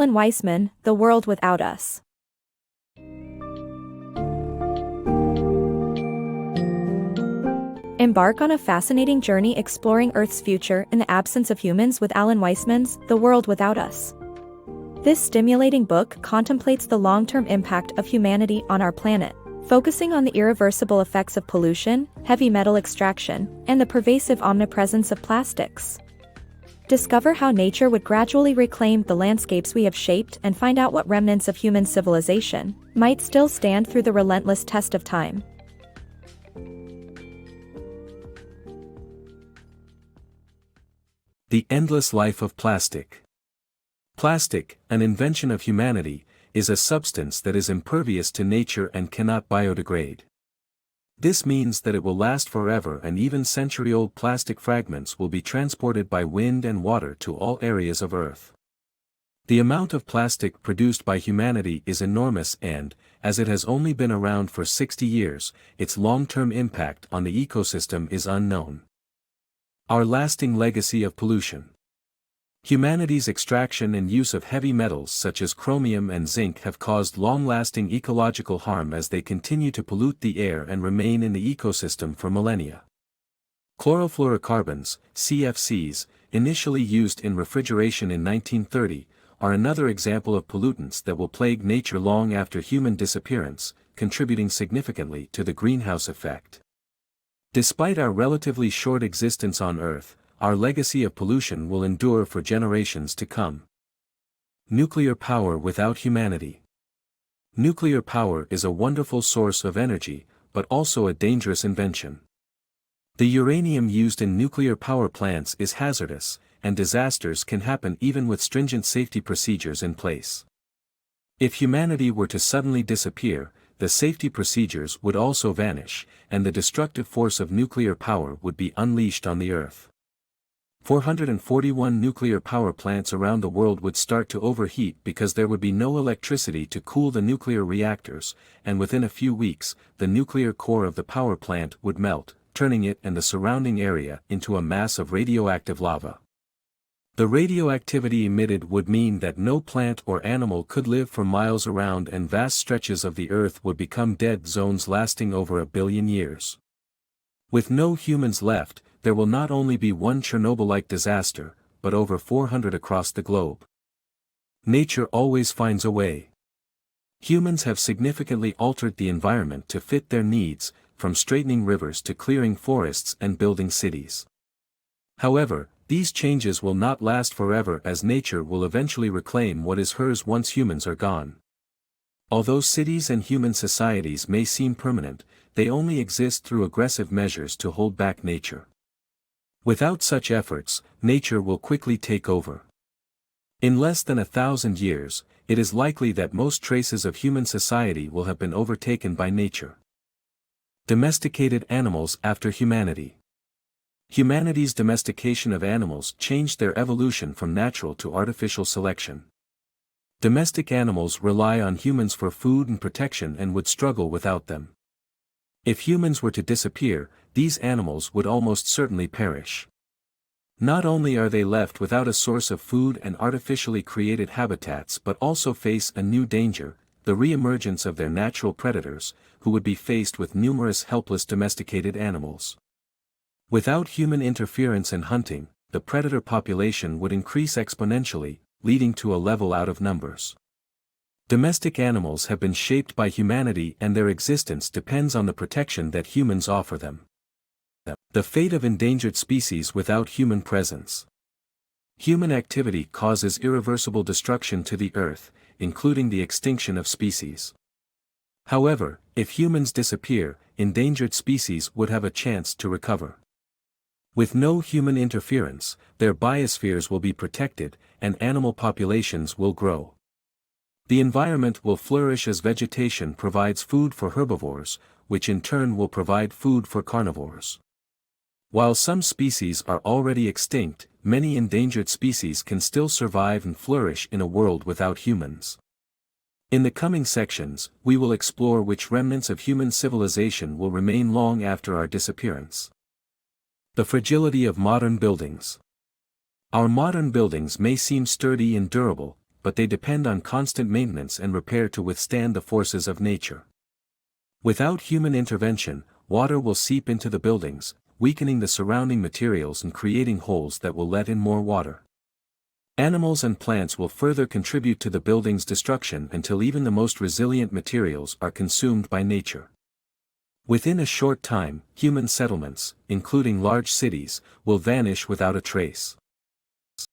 Alan Weisman, The World Without Us. Embark on a fascinating journey exploring Earth's future in the absence of humans with Alan Weisman's The World Without Us. This stimulating book contemplates the long-term impact of humanity on our planet, focusing on the irreversible effects of pollution, heavy metal extraction, and the pervasive omnipresence of plastics. Discover how nature would gradually reclaim the landscapes we have shaped and find out what remnants of human civilization might still stand through the relentless test of time. The Endless Life of Plastic. Plastic, an invention of humanity, is a substance that is impervious to nature and cannot biodegrade. This means that it will last forever, and even century-old plastic fragments will be transported by wind and water to all areas of Earth. The amount of plastic produced by humanity is enormous and, as it has only been around for 60 years, its long-term impact on the ecosystem is unknown. Our lasting legacy of pollution. Humanity's extraction and use of heavy metals such as chromium and zinc have caused long-lasting ecological harm as they continue to pollute the air and remain in the ecosystem for millennia. Chlorofluorocarbons, CFCs, initially used in refrigeration in 1930, are another example of pollutants that will plague nature long after human disappearance, contributing significantly to the greenhouse effect. Despite our relatively short existence on Earth, our legacy of pollution will endure for generations to come. Nuclear power without humanity. Nuclear power is a wonderful source of energy, but also a dangerous invention. The uranium used in nuclear power plants is hazardous, and disasters can happen even with stringent safety procedures in place. If humanity were to suddenly disappear, the safety procedures would also vanish, and the destructive force of nuclear power would be unleashed on the Earth. 441 nuclear power plants around the world would start to overheat because there would be no electricity to cool the nuclear reactors, and within a few weeks, the nuclear core of the power plant would melt, turning it and the surrounding area into a mass of radioactive lava. The radioactivity emitted would mean that no plant or animal could live for miles around, and vast stretches of the Earth would become dead zones lasting over 1 billion years. With no humans left, there will not only be one Chernobyl-like disaster, but over 400 across the globe. Nature always finds a way. Humans have significantly altered the environment to fit their needs, from straightening rivers to clearing forests and building cities. However, these changes will not last forever, as nature will eventually reclaim what is hers once humans are gone. Although cities and human societies may seem permanent, they only exist through aggressive measures to hold back nature. Without such efforts, nature will quickly take over. In less than 1,000 years, it is likely that most traces of human society will have been overtaken by nature. Domesticated animals after humanity. Humanity's domestication of animals changed their evolution from natural to artificial selection. Domestic animals rely on humans for food and protection and would struggle without them. If humans were to disappear, these animals would almost certainly perish. Not only are they left without a source of food and artificially created habitats, but also face a new danger, the re-emergence of their natural predators, who would be faced with numerous helpless domesticated animals. Without human interference in hunting, the predator population would increase exponentially, leading to a level out of numbers. Domestic animals have been shaped by humanity, and their existence depends on the protection that humans offer them. The fate of endangered species without human presence. Human activity causes irreversible destruction to the Earth, including the extinction of species. However, if humans disappear, endangered species would have a chance to recover. With no human interference, their biospheres will be protected, and animal populations will grow. The environment will flourish as vegetation provides food for herbivores, which in turn will provide food for carnivores. While some species are already extinct, many endangered species can still survive and flourish in a world without humans. In the coming sections, we will explore which remnants of human civilization will remain long after our disappearance. The fragility of modern buildings. Our modern buildings may seem sturdy and durable, but they depend on constant maintenance and repair to withstand the forces of nature. Without human intervention, water will seep into the buildings, weakening the surrounding materials and creating holes that will let in more water. Animals and plants will further contribute to the building's destruction until even the most resilient materials are consumed by nature. Within a short time, human settlements, including large cities, will vanish without a trace.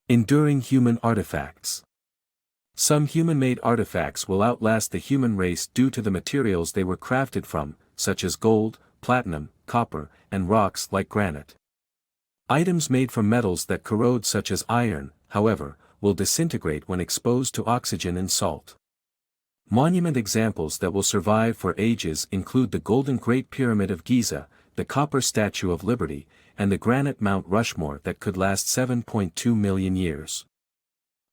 Enduring human artifacts. Some human-made artifacts will outlast the human race due to the materials they were crafted from, such as gold, platinum, copper, and rocks like granite. Items made from metals that corrode such as iron, however, will disintegrate when exposed to oxygen and salt. Monument examples that will survive for ages include the Golden Great Pyramid of Giza, the Copper Statue of Liberty, and the granite Mount Rushmore that could last 7.2 million years.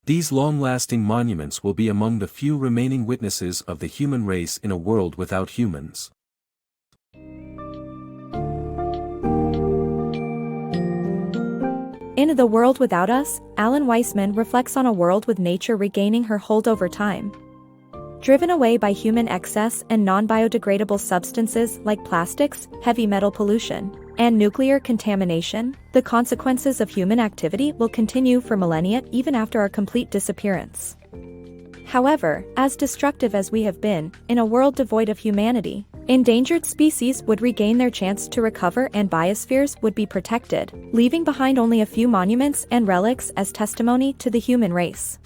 These long-lasting monuments will be among the few remaining witnesses of the human race in a world without humans. In The World Without Us, Alan Weisman reflects on a world with nature regaining her hold over time. Driven away by human excess and non-biodegradable substances like plastics, heavy metal pollution, and nuclear contamination, the consequences of human activity will continue for millennia even after our complete disappearance. However, as destructive as we have been, in a world devoid of humanity, endangered species would regain their chance to recover and biospheres would be protected, leaving behind only a few monuments and relics as testimony to the human race.